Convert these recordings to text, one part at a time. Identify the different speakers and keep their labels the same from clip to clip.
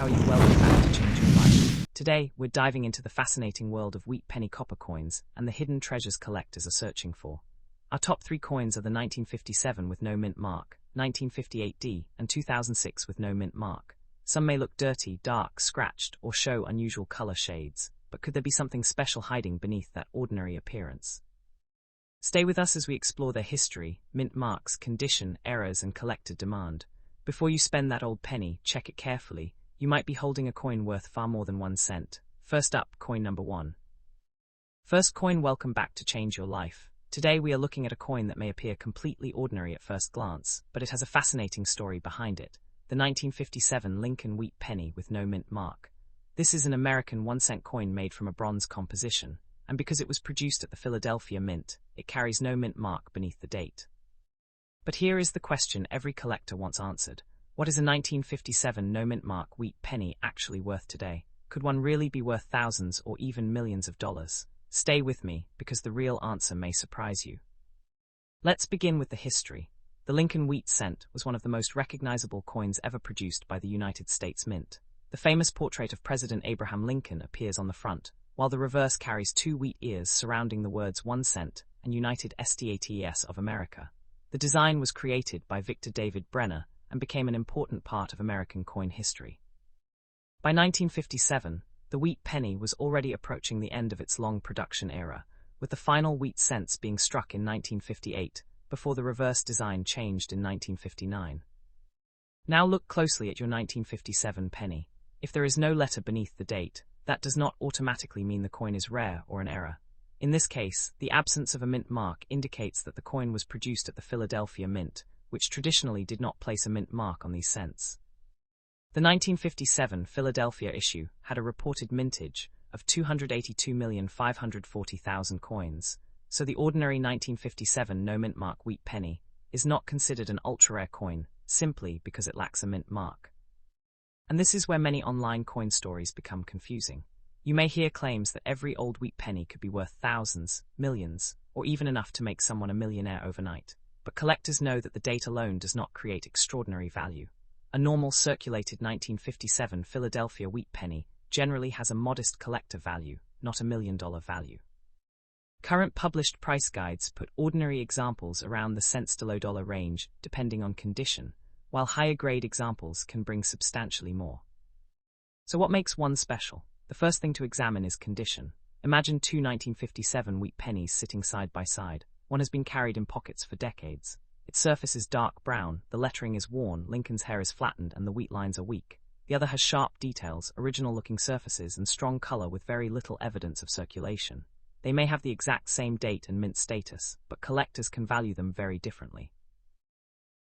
Speaker 1: how are you? Welcome back to Change Your Life. Today, we're diving into the fascinating world of wheat penny copper coins and the hidden treasures collectors are searching for. Our top three coins are the 1957 with no mint mark, 1958D, and 2006 with no mint mark. Some may look dirty, dark, scratched, or show unusual color shades, but could there be something special hiding beneath that ordinary appearance? Stay with us as we explore their history, mint marks, condition, errors, and collector demand. Before you spend that old penny, check it carefully. You might be holding a coin worth far more than 1 cent. First up, coin number 1. First coin, welcome back to Change Your Life. Today we are looking at a coin that may appear completely ordinary at first glance, but it has a fascinating story behind it. The 1957 Lincoln wheat penny with no mint mark. This is an American 1-cent coin made from a bronze composition, and because it was produced at the Philadelphia Mint, it carries no mint mark beneath the date. But here is the question every collector wants answered. What is a 1957 no mint mark wheat penny actually worth today? Could one really be worth thousands or even millions of dollars? Stay with me, because the real answer may surprise you. Let's begin with the history. The Lincoln wheat cent was one of the most recognizable coins ever produced by the United States Mint. The famous portrait of President Abraham Lincoln appears on the front, while the reverse carries 2 wheat ears surrounding the words 1 cent and United States of America. The design was created by Victor David Brenner and became an important part of American coin history. By 1957, the wheat penny was already approaching the end of its long production era, with the final wheat cents being struck in 1958, before the reverse design changed in 1959. Now look closely at your 1957 penny. If there is no letter beneath the date, that does not automatically mean the coin is rare or an error. In this case, the absence of a mint mark indicates that the coin was produced at the Philadelphia Mint, which traditionally did not place a mint mark on these cents. The 1957 Philadelphia issue had a reported mintage of 282,540,000 coins, so the ordinary 1957 no mint mark wheat penny is not considered an ultra-rare coin simply because it lacks a mint mark. And this is where many online coin stories become confusing. You may hear claims that every old wheat penny could be worth thousands, millions, or even enough to make someone a millionaire overnight. But collectors know that the date alone does not create extraordinary value. A normal circulated 1957 Philadelphia wheat penny generally has a modest collector value, not $1 million value. Current published price guides put ordinary examples around the cents to low dollar range, depending on condition, while higher grade examples can bring substantially more. So what makes one special? The first thing to examine is condition. Imagine 2 1957 wheat pennies sitting side by side. One has been carried in pockets for decades. Its surface is dark brown, the lettering is worn, Lincoln's hair is flattened, and the wheat lines are weak. The other has sharp details, original-looking surfaces, and strong color with very little evidence of circulation. They may have the exact same date and mint status, but collectors can value them very differently.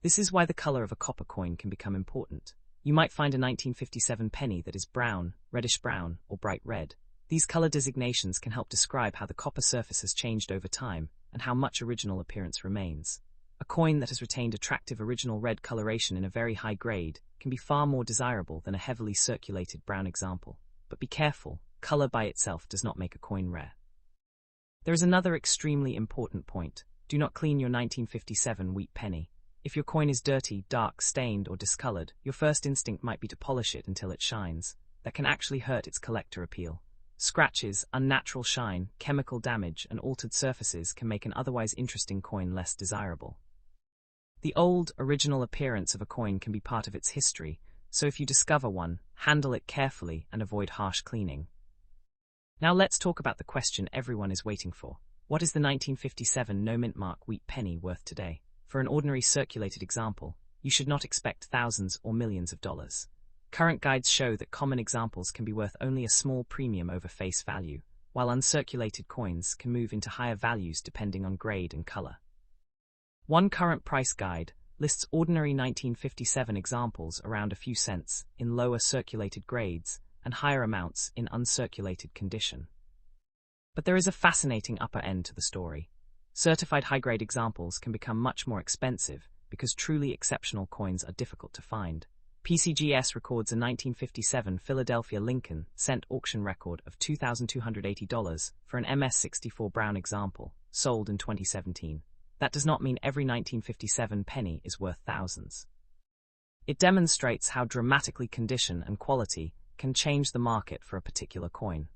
Speaker 1: This is why the color of a copper coin can become important. You might find a 1957 penny that is brown, reddish-brown, or bright red. These color designations can help describe how the copper surface has changed over time and how much original appearance remains. A coin that has retained attractive original red coloration in a very high grade can be far more desirable than a heavily circulated brown example. But be careful, color by itself does not make a coin rare. There is another extremely important point. Do not clean your 1957 wheat penny. If your coin is dirty, dark, stained, or discolored, your first instinct might be to polish it until it shines. That can actually hurt its collector appeal. Scratches, unnatural shine, chemical damage, and altered surfaces can make an otherwise interesting coin less desirable. The old, original appearance of a coin can be part of its history, so if you discover one, handle it carefully and avoid harsh cleaning. Now let's talk about the question everyone is waiting for. What is the 1957 no mint mark wheat penny worth today? For an ordinary circulated example, you should not expect thousands or millions of dollars. Current guides show that common examples can be worth only a small premium over face value, while uncirculated coins can move into higher values depending on grade and color. One current price guide lists ordinary 1957 examples around a few cents in lower circulated grades and higher amounts in uncirculated condition. But there is a fascinating upper end to the story. Certified high-grade examples can become much more expensive because truly exceptional coins are difficult to find. PCGS records a 1957 Philadelphia Lincoln cent auction record of $2,280 for an MS-64 brown example, sold in 2017. That does not mean every 1957 penny is worth thousands. It demonstrates how dramatically condition and quality can change the market for a particular coin.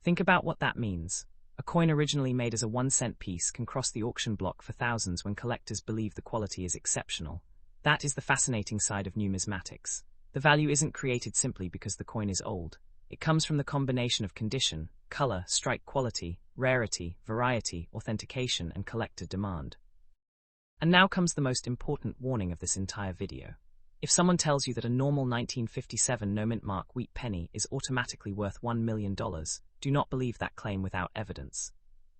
Speaker 1: Think about what that means. A coin originally made as a 1-cent piece can cross the auction block for thousands when collectors believe the quality is exceptional. That is the fascinating side of numismatics. The value isn't created simply because the coin is old. It comes from the combination of condition, color, strike quality, rarity, variety, authentication, and collector demand. And now comes the most important warning of this entire video. If someone tells you that a normal 1957 no-mint mark wheat penny is automatically worth $1 million, do not believe that claim without evidence.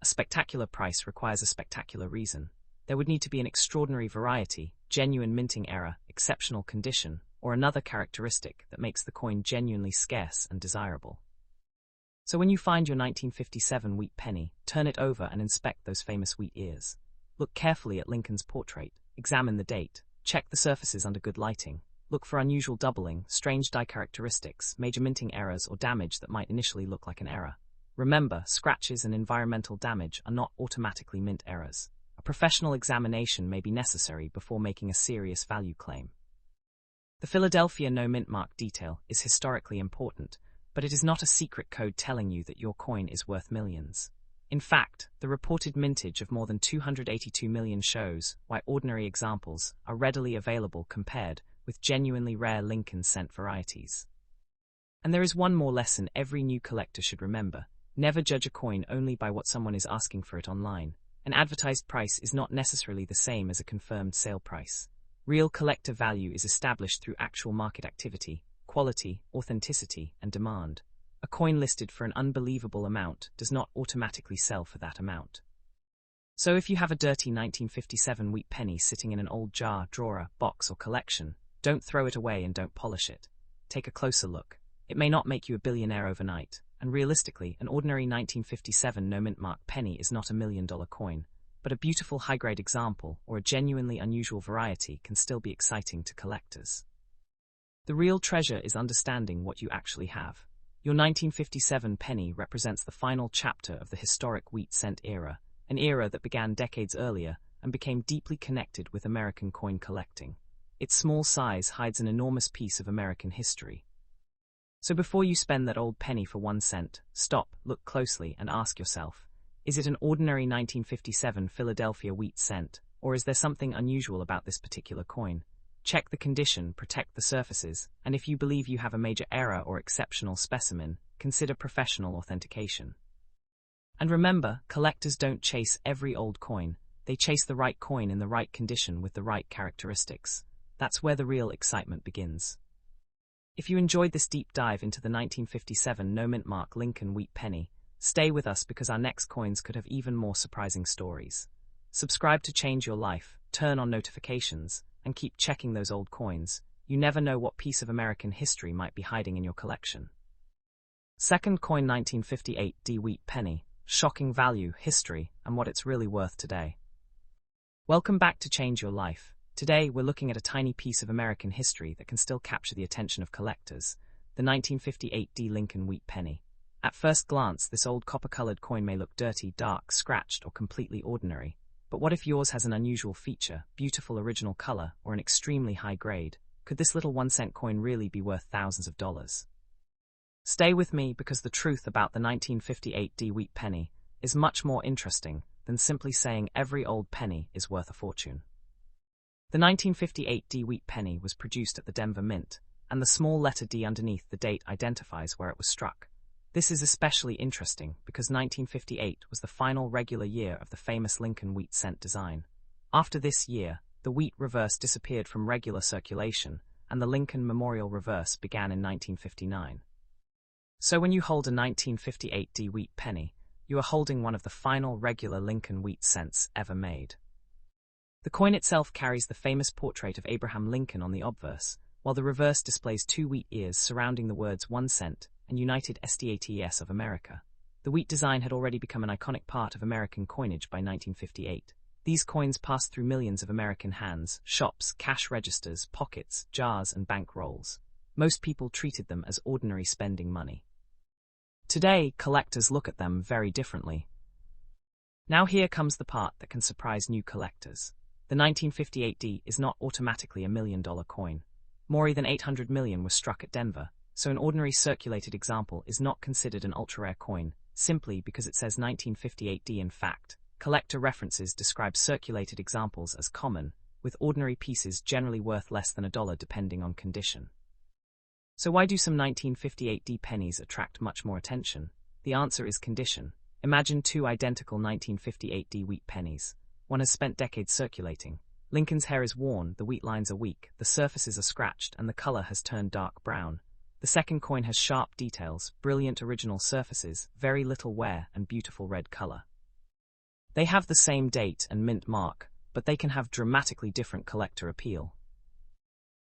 Speaker 1: A spectacular price requires a spectacular reason. There would need to be an extraordinary variety, genuine minting error, exceptional condition, or another characteristic that makes the coin genuinely scarce and desirable. So when you find your 1957 wheat penny, turn it over and inspect those famous wheat ears. Look carefully at Lincoln's portrait, examine the date, check the surfaces under good lighting, look for unusual doubling, strange die characteristics, major minting errors, or damage that might initially look like an error. Remember, scratches and environmental damage are not automatically mint errors. A professional examination may be necessary before making a serious value claim. The Philadelphia no-mint mark detail is historically important, but it is not a secret code telling you that your coin is worth millions. In fact, the reported mintage of more than 282 million shows why ordinary examples are readily available compared with genuinely rare Lincoln cent varieties. And there is one more lesson every new collector should remember. Never judge a coin only by what someone is asking for it online. An advertised price is not necessarily the same as a confirmed sale price. Real collector value is established through actual market activity, quality, authenticity, and demand. A coin listed for an unbelievable amount does not automatically sell for that amount. So if you have a dirty 1957 wheat penny sitting in an old jar, drawer, box, or collection, don't throw it away and don't polish it. Take a closer look. It may not make you a billionaire overnight, and realistically, an ordinary 1957 no-mint mark penny is not $1 million coin, but a beautiful high-grade example or a genuinely unusual variety can still be exciting to collectors. The real treasure is understanding what you actually have. Your 1957 penny represents the final chapter of the historic wheat cent era, an era that began decades earlier and became deeply connected with American coin collecting. Its small size hides an enormous piece of American history. So before you spend that old penny for 1 cent, stop, look closely, and ask yourself, is it an ordinary 1957 Philadelphia wheat cent, or is there something unusual about this particular coin? Check the condition, protect the surfaces, and if you believe you have a major error or exceptional specimen, consider professional authentication. And remember, collectors don't chase every old coin, they chase the right coin in the right condition with the right characteristics. That's where the real excitement begins. If you enjoyed this deep dive into the 1957 no-mint mark Lincoln wheat penny, stay with us because our next coins could have even more surprising stories. Subscribe to change your life, turn on notifications, and keep checking those old coins. You never know what piece of American history might be hiding in your collection. Second coin, 1958 D wheat penny, shocking value, history, and what it's really worth today. Welcome back to Change Your Life. Today we're looking at a tiny piece of American history that can still capture the attention of collectors, the 1958 D Lincoln wheat penny. At first glance, this old copper-colored coin may look dirty, dark, scratched, or completely ordinary. But what if yours has an unusual feature, beautiful original color, or an extremely high grade? Could this little 1-cent coin really be worth thousands of dollars? Stay with me because the truth about the 1958 D wheat penny is much more interesting than simply saying every old penny is worth a fortune. The 1958 D wheat penny was produced at the Denver Mint, and the small letter D underneath the date identifies where it was struck. This is especially interesting because 1958 was the final regular year of the famous Lincoln wheat cent design. After this year, the wheat reverse disappeared from regular circulation, and the Lincoln Memorial reverse began in 1959. So when you hold a 1958 D wheat penny, you are holding one of the final regular Lincoln wheat cents ever made. The coin itself carries the famous portrait of Abraham Lincoln on the obverse, while the reverse displays 2 wheat ears surrounding the words 1 cent and United States of America. The wheat design had already become an iconic part of American coinage by 1958. These coins passed through millions of American hands, shops, cash registers, pockets, jars, and bank rolls. Most people treated them as ordinary spending money. Today, collectors look at them very differently. Now here comes the part that can surprise new collectors. The 1958D is not automatically a $1 million coin. More than 800 million was struck at Denver, so an ordinary circulated example is not considered an ultra-rare coin, simply because it says 1958D. In fact, collector references describe circulated examples as common, with ordinary pieces generally worth less than $1 depending on condition. So why do some 1958D pennies attract much more attention? The answer is condition. Imagine two identical 1958D wheat pennies. One has spent decades circulating. Lincoln's hair is worn, the wheat lines are weak, the surfaces are scratched, and the color has turned dark brown. The second coin has sharp details, brilliant original surfaces, very little wear, and beautiful red color. They have the same date and mint mark, but they can have dramatically different collector appeal.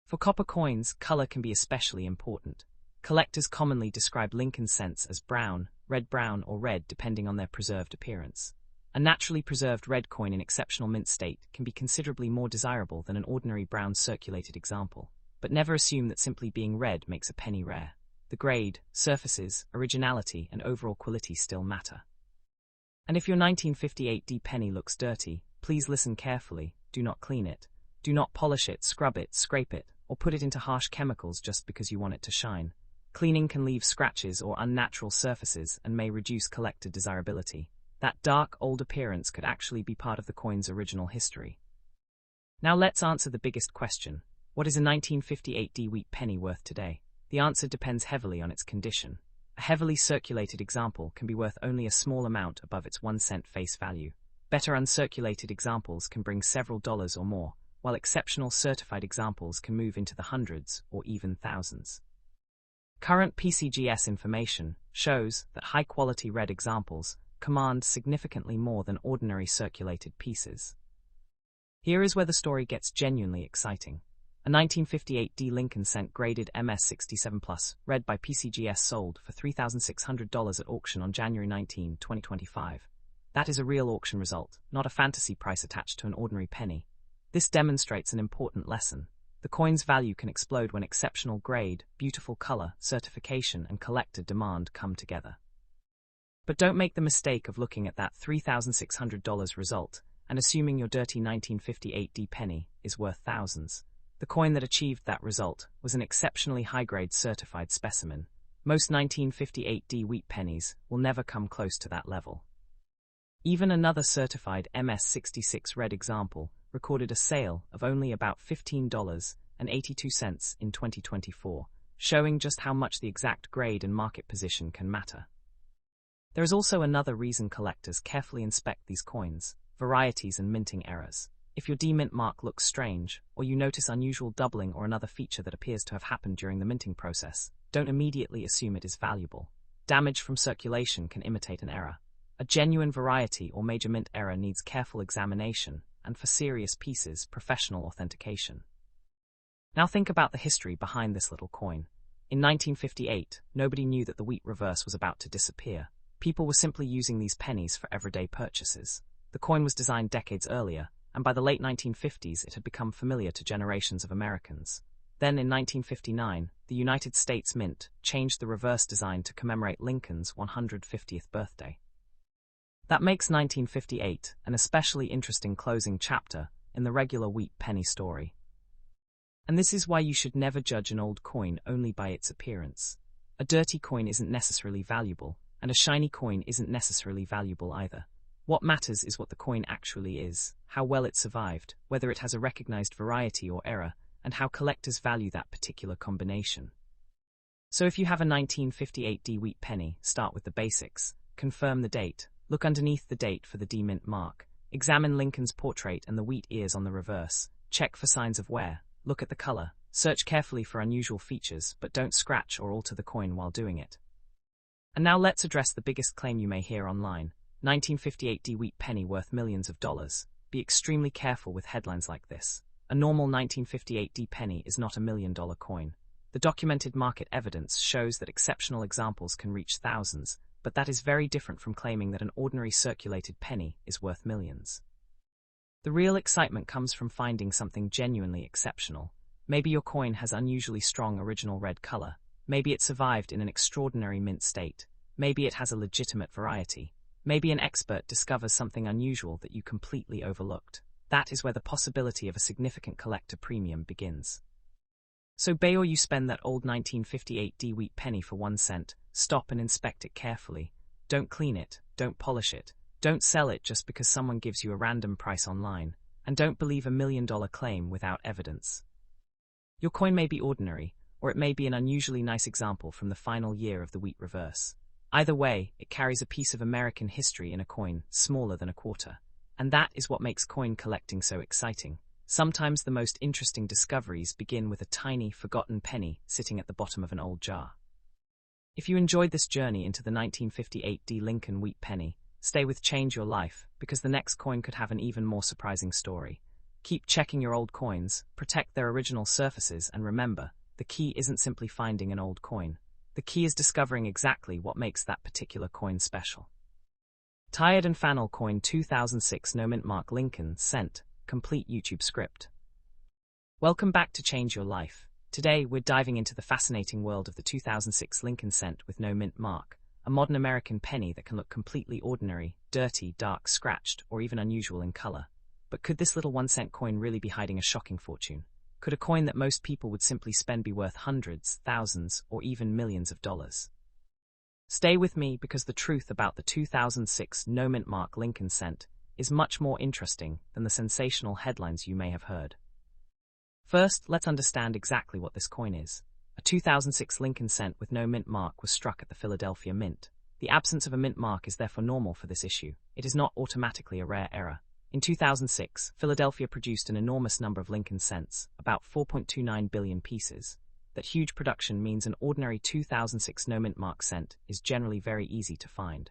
Speaker 1: For copper coins, color can be especially important. Collectors commonly describe Lincoln cents as brown, red-brown, or red depending on their preserved appearance. A naturally preserved red coin in exceptional mint state can be considerably more desirable than an ordinary brown circulated example, but never assume that simply being red makes a penny rare. The grade, surfaces, originality, and overall quality still matter. And if your 1958D penny looks dirty, please listen carefully. Do not clean it. Do not polish it, scrub it, scrape it, or put it into harsh chemicals just because you want it to shine. Cleaning can leave scratches or unnatural surfaces and may reduce collector desirability. That dark, old appearance could actually be part of the coin's original history. Now let's answer the biggest question. What is a 1958D wheat penny worth today? The answer depends heavily on its condition. A heavily circulated example can be worth only a small amount above its 1-cent face value. Better uncirculated examples can bring several dollars or more, while exceptional certified examples can move into the hundreds or even thousands. Current PCGS information shows that high-quality red examples command significantly more than ordinary circulated pieces. Here is where the story gets genuinely exciting. A 1958D Lincoln cent graded MS67+, red by PCGS sold for $3,600 at auction on January 19, 2025. That is a real auction result, not a fantasy price attached to an ordinary penny. This demonstrates an important lesson. The coin's value can explode when exceptional grade, beautiful color, certification, and collector demand come together. But don't make the mistake of looking at that $3,600 result and assuming your dirty 1958D penny is worth thousands. The coin that achieved that result was an exceptionally high-grade certified specimen. Most 1958D wheat pennies will never come close to that level. Even another certified MS66 red example recorded a sale of only about $15.82 in 2024, showing just how much the exact grade and market position can matter. There is also another reason collectors carefully inspect these coins: varieties and minting errors. If your demint mark looks strange, or you notice unusual doubling or another feature that appears to have happened during the minting process, don't immediately assume it is valuable. Damage from circulation can imitate an error. A genuine variety or major mint error needs careful examination, and for serious pieces, professional authentication. Now think about the history behind this little coin. In 1958, nobody knew that the wheat reverse was about to disappear. People were simply using these pennies for everyday purchases. The coin was designed decades earlier, and by the late 1950s it had become familiar to generations of Americans. Then in 1959, the United States Mint changed the reverse design to commemorate Lincoln's 150th birthday. That makes 1958 an especially interesting closing chapter in the regular wheat penny story. And this is why you should never judge an old coin only by its appearance. A dirty coin isn't necessarily valuable, and a shiny coin isn't necessarily valuable either. What matters is what the coin actually is, how well it survived, whether it has a recognized variety or error, and how collectors value that particular combination. So if you have a 1958D wheat penny, start with the basics. Confirm the date. Look underneath the date for the demint mark. Examine Lincoln's portrait and the wheat ears on the reverse. Check for signs of wear. Look at the color. Search carefully for unusual features, but don't scratch or alter the coin while doing it. And now let's address the biggest claim you may hear online. 1958D wheat penny worth millions of dollars. Be extremely careful with headlines like this. A normal 1958D penny is not $1 million coin. The documented market evidence shows that exceptional examples can reach thousands, but that is very different from claiming that an ordinary circulated penny is worth millions. The real excitement comes from finding something genuinely exceptional. Maybe your coin has unusually strong original red color. Maybe it survived in an extraordinary mint state. Maybe it has a legitimate variety. Maybe an expert discovers something unusual that you completely overlooked. that is where the possibility of a significant collector premium begins. So before you spend that old 1958 wheat penny for 1 cent, stop and inspect it carefully. Don't clean it, don't polish it, don't sell it just because someone gives you a random price online, and don't believe a $1 million claim without evidence. Your coin may be ordinary, or it may be an unusually nice example from the final year of the wheat reverse. Either way, it carries a piece of American history in a coin smaller than a quarter. And that is what makes coin collecting so exciting. Sometimes the most interesting discoveries begin with a tiny, forgotten penny sitting at the bottom of an old jar. If you enjoyed this journey into the 1958 Lincoln wheat penny, stay with Change Your Life, because the next coin could have an even more surprising story. Keep checking your old coins, protect their original surfaces, and remember, the key isn't simply finding an old coin. The key is discovering exactly what makes that particular coin special. Tired and Fannel Coin 2006 No Mint Mark Lincoln Cent, complete YouTube script. Welcome back to Change Your Life. Today we're diving into the fascinating world of the 2006 Lincoln Cent with no mint mark, a modern American penny that can look completely ordinary, dirty, dark, scratched, or even unusual in color. But could this little 1 cent coin really be hiding a shocking fortune? Could a coin that most people would simply spend be worth hundreds, thousands, or even millions of dollars? Stay with me, because the truth about the 2006 No Mint Mark Lincoln Cent is much more interesting than the sensational headlines you may have heard. First, let's understand exactly what this coin is. A 2006 Lincoln Cent with no mint mark was struck at the Philadelphia Mint. The absence of a mint mark is therefore normal for this issue. It is not automatically a rare error. In 2006, Philadelphia produced an enormous number of Lincoln Cents, about 4.29 billion pieces. That huge production means an ordinary 2006 no mint mark cent is generally very easy to find.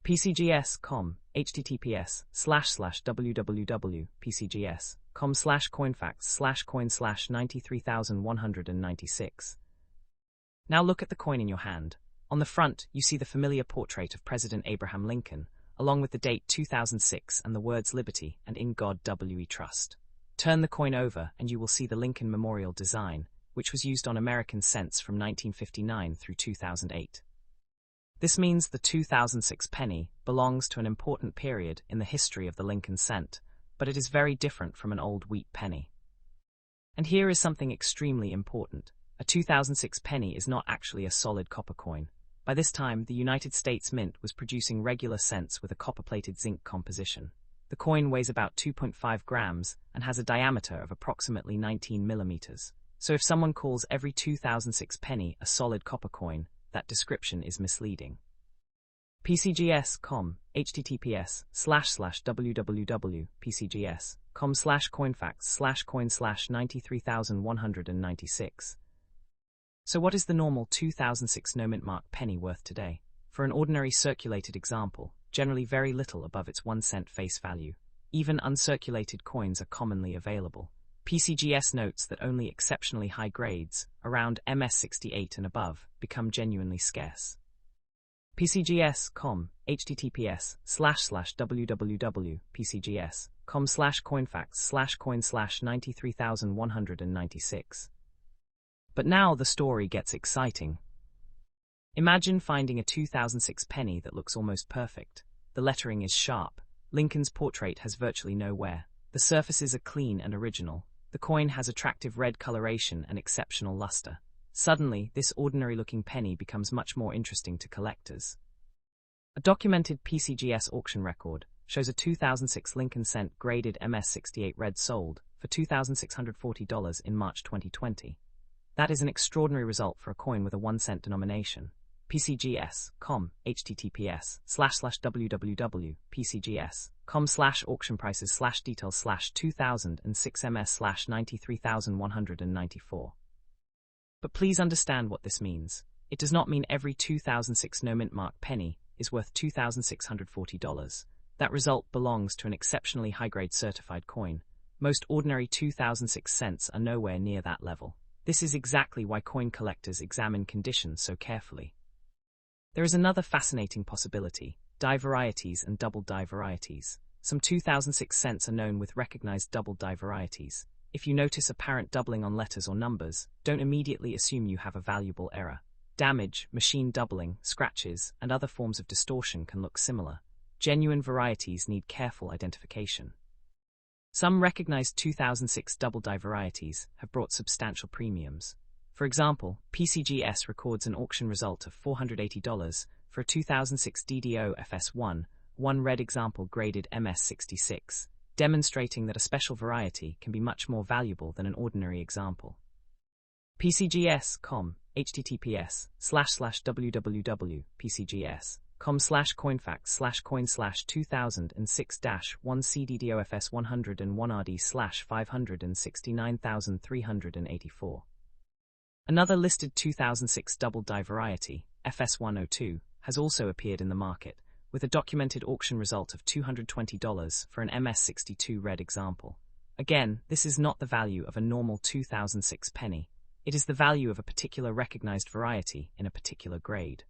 Speaker 1: PCGS.com, https://www.pcgs.com/coinfacts/coin/93,196. Now look at the coin in your hand. On the front, you see the familiar portrait of President Abraham Lincoln, along with the date 2006 and the words Liberty and In God We Trust. Turn the coin over and you will see the Lincoln Memorial design, which was used on American cents from 1959 through 2008. This means the 2006 penny belongs to an important period in the history of the Lincoln cent, but it is very different from an old wheat penny. And here is something extremely important. A 2006 penny is not actually a solid copper coin. By this time, the United States Mint was producing regular cents with a copper-plated zinc composition. The coin weighs about 2.5 grams and has a diameter of approximately 19 millimeters. So if someone calls every 2006 penny a solid copper coin, that description is misleading. PCGS.com, https://www.pcgs.com/coinfacts/coin/93,196. So what is the normal 2006 no mint mark penny worth today? For an ordinary circulated example, generally very little above its 1 cent face value. Even uncirculated coins are commonly available. PCGS notes that only exceptionally high grades, around MS68 and above, become genuinely scarce. PCGS.com, https://www.pcgs.com/coinfacts/coin/93,196. But now the story gets exciting. Imagine finding a 2006 penny that looks almost perfect. The lettering is sharp. Lincoln's portrait has virtually no wear. The surfaces are clean and original. The coin has attractive red coloration and exceptional luster. Suddenly, this ordinary-looking penny becomes much more interesting to collectors. A documented PCGS auction record shows a 2006 Lincoln cent graded MS68 red sold for $2,640 in March 2020. That is an extraordinary result for a coin with a 1 cent denomination. PCGS.com, https://www.pcgs.com/auction-slash-details/2006 But please understand what this means. It does not mean every 2006 no mint mark penny is worth $2,640. That result belongs to an exceptionally high-grade certified coin. Most ordinary 2006 cents are nowhere near that level. This is exactly why coin collectors examine conditions so carefully. There is another fascinating possibility: die varieties and double die varieties. Some 2006 cents are known with recognized double die varieties. If you notice apparent doubling on letters or numbers, don't immediately assume you have a valuable error. Damage, machine doubling, scratches, and other forms of distortion can look similar. Genuine varieties need careful identification. Some recognized 2006 double-die varieties have brought substantial premiums. For example, PCGS records an auction result of $480 for a 2006 DDO FS1, one red example graded MS66, demonstrating that a special variety can be much more valuable than an ordinary example. PCGS.com, https://www.pcgs.com/coinfact/coin/2006-1cddofs101RD/569384. Another listed 2006 double-die variety, FS102, has also appeared in the market, with a documented auction result of $220 for an MS62 red example. Again, this is not the value of a normal 2006 penny. It is the value of a particular recognized variety in a particular grade.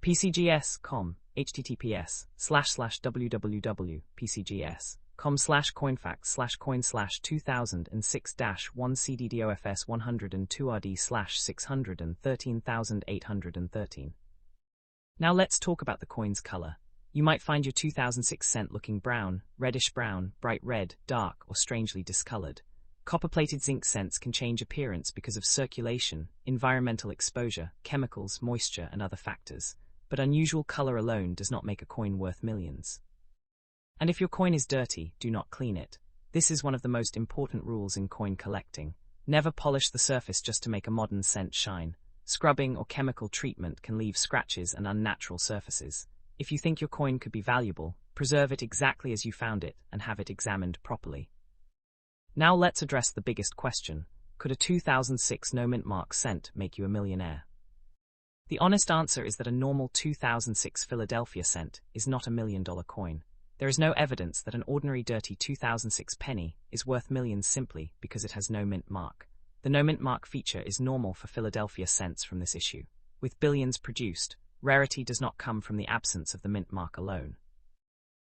Speaker 1: PCGS.com, https://www.pcgs.com/coinfact/coin/2006-1cddofs102RD/6013,813. Now let's talk about the coin's color. You might find your 2006 cent looking brown, reddish-brown, bright red, dark, or strangely discolored. Copper-plated zinc cents can change appearance because of circulation, environmental exposure, chemicals, moisture, and other factors. But unusual color alone does not make a coin worth millions. And if your coin is dirty, do not clean it. This is one of the most important rules in coin collecting. Never polish the surface just to make a modern cent shine. Scrubbing or chemical treatment can leave scratches and unnatural surfaces. If you think your coin could be valuable, preserve it exactly as you found it and have it examined properly. Now let's address the biggest question. Could a 2006 no-mint mark cent make you a millionaire? The honest answer is that a normal 2006 Philadelphia cent is not $1 million coin. There is no evidence that an ordinary dirty 2006 penny is worth millions simply because it has no mint mark. The no mint mark feature is normal for Philadelphia cents from this issue. With billions produced, rarity does not come from the absence of the mint mark alone.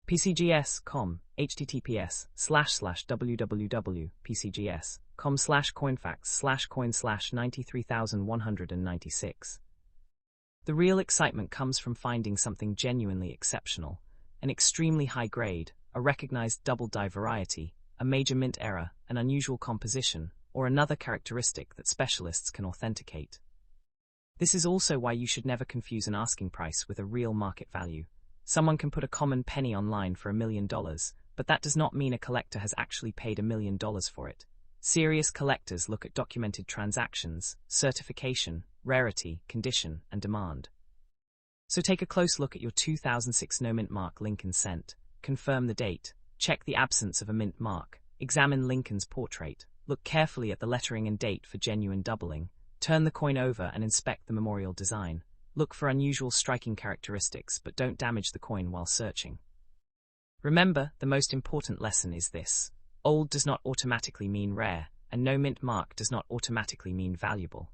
Speaker 1: PCGS.com, https://www.pcgs.com/coinfacts/coin/93196. The real excitement comes from finding something genuinely exceptional, an extremely high grade, a recognized double-die variety, a major mint error, an unusual composition, or another characteristic that specialists can authenticate. This is also why you should never confuse an asking price with a real market value. Someone can put a common penny online for $1 million, but that does not mean a collector has actually paid $1 million for it. Serious collectors look at documented transactions, certification, rarity, condition, and demand. So take a close look at your 2006 no-mint mark Lincoln cent, confirm the date, check the absence of a mint mark, examine Lincoln's portrait, look carefully at the lettering and date for genuine doubling, turn the coin over and inspect the memorial design. Look for unusual striking characteristics, but don't damage the coin while searching. Remember, the most important lesson is this. Old does not automatically mean rare, and no mint mark does not automatically mean valuable.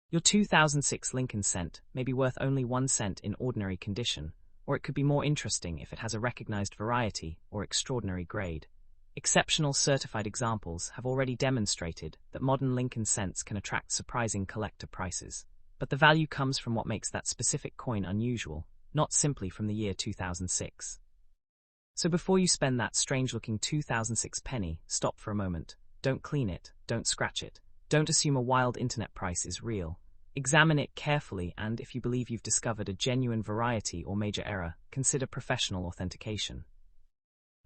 Speaker 1: Your 2006 Lincoln cent may be worth only 1 cent in ordinary condition, or it could be more interesting if it has a recognized variety or extraordinary grade. Exceptional certified examples have already demonstrated that modern Lincoln cents can attract surprising collector prices. But the value comes from what makes that specific coin unusual, not simply from the year 2006. So before you spend that strange-looking 2006 penny, stop for a moment. Don't clean it, don't scratch it. Don't assume a wild internet price is real. Examine it carefully and, if you believe you've discovered a genuine variety or major error, consider professional authentication.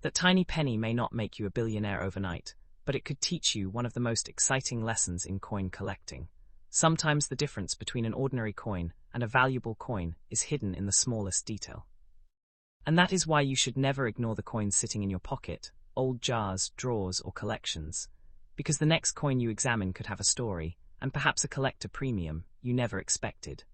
Speaker 1: That tiny penny may not make you a billionaire overnight, but it could teach you one of the most exciting lessons in coin collecting. Sometimes the difference between an ordinary coin and a valuable coin is hidden in the smallest detail. And that is why you should never ignore the coins sitting in your pocket, old jars, drawers, or collections. Because the next coin you examine could have a story, and perhaps a collector premium you never expected.